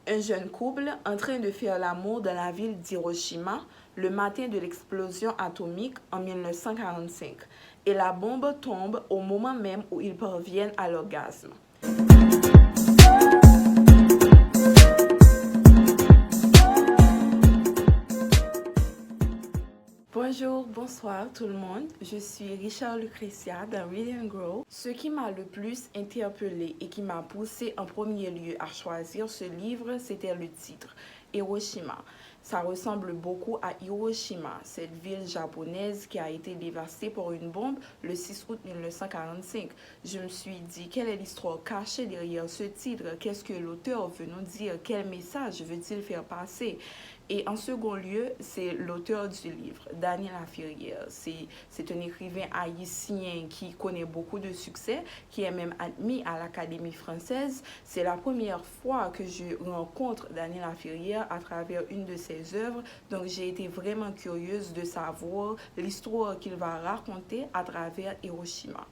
Un jeune couple en train de faire l'amour dans la ville d'Hiroshima le matin de l'explosion atomique en 1945 et la bombe tombe au moment même où ils parviennent à l'orgasme. Bonjour, bonsoir tout le monde, je suis Richard Lucretia dans Read and Grow. Ce qui m'a le plus interpellé et qui m'a poussé en premier lieu à choisir ce livre, c'était le titre, Hiroshima. Ça ressemble beaucoup à Hiroshima, cette ville japonaise qui a été dévastée par une bombe le 6 août 1945. Je me suis dit, quelle est l'histoire cachée derrière ce titre? Qu'est-ce que l'auteur veut nous dire? Quel message veut-il faire passer? Et en second lieu, c'est l'auteur du livre, Daniel Laferrière. C'est un écrivain haïtien qui connaît beaucoup de succès, qui est même admis à l'Académie française. C'est la première fois que je rencontre Daniel Laferrière à travers une de ses œuvres. Donc j'ai été vraiment curieuse de savoir l'histoire qu'il va raconter à travers Hiroshima.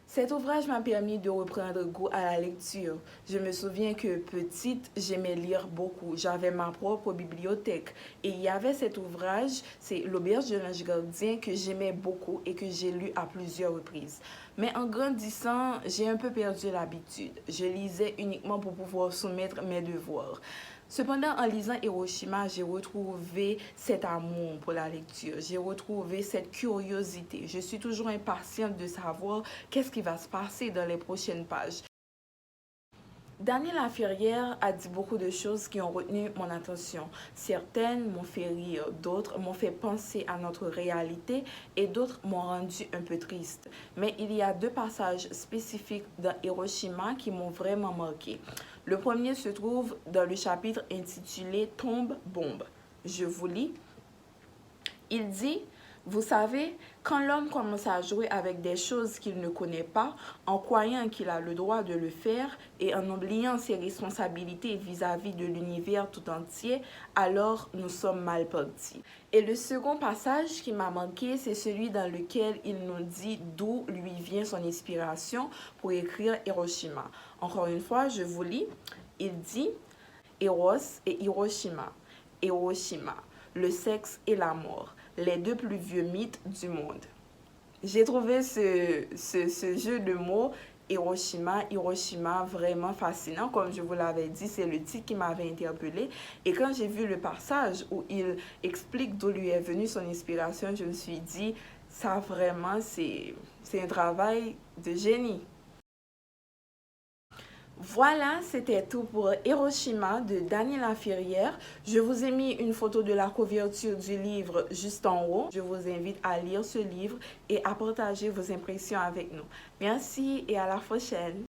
Cet ouvrage m'a permis de reprendre goût à la lecture. Je me souviens que petite, j'aimais lire beaucoup. J'avais ma propre bibliothèque. Et il y avait cet ouvrage, c'est L'Auberge de l'Ange Gardien, que j'aimais beaucoup et que j'ai lu à plusieurs reprises. Mais en grandissant, j'ai un peu perdu l'habitude. Je lisais uniquement pour pouvoir soumettre mes devoirs. Cependant, en lisant Hiroshima, j'ai retrouvé cet amour pour la lecture. J'ai retrouvé cette curiosité. Je suis toujours impatiente de savoir qu'est-ce qui va se passer dans les prochaines pages. Daniel Laferrière a dit beaucoup de choses qui ont retenu mon attention. Certaines m'ont fait rire, d'autres m'ont fait penser à notre réalité et d'autres m'ont rendu un peu triste. Mais il y a deux passages spécifiques dans Hiroshima qui m'ont vraiment marqué. Le premier se trouve dans le chapitre intitulé « Tombe, bombe ». Je vous lis. Il dit: vous savez, quand l'homme commence à jouer avec des choses qu'il ne connaît pas, en croyant qu'il a le droit de le faire et en oubliant ses responsabilités vis-à-vis de l'univers tout entier, alors nous sommes mal partis. Et le second passage qui m'a manqué, c'est celui dans lequel il nous dit d'où lui vient son inspiration pour écrire Hiroshima. Encore une fois, je vous lis. Il dit: Eros et Hiroshima. Hiroshima, le sexe et la mort, les deux plus vieux mythes du monde. J'ai trouvé ce jeu de mots Hiroshima vraiment fascinant. Comme je vous l'avais dit, c'est le titre qui m'avait interpellée. Et quand j'ai vu le passage où il explique d'où lui est venue son inspiration, je me suis dit, ça vraiment, c'est un travail de génie. Voilà, c'était tout pour Hiroshima de Daniel Laferrière. Je vous ai mis une photo de la couverture du livre juste en haut. Je vous invite à lire ce livre et à partager vos impressions avec nous. Merci et à la prochaine.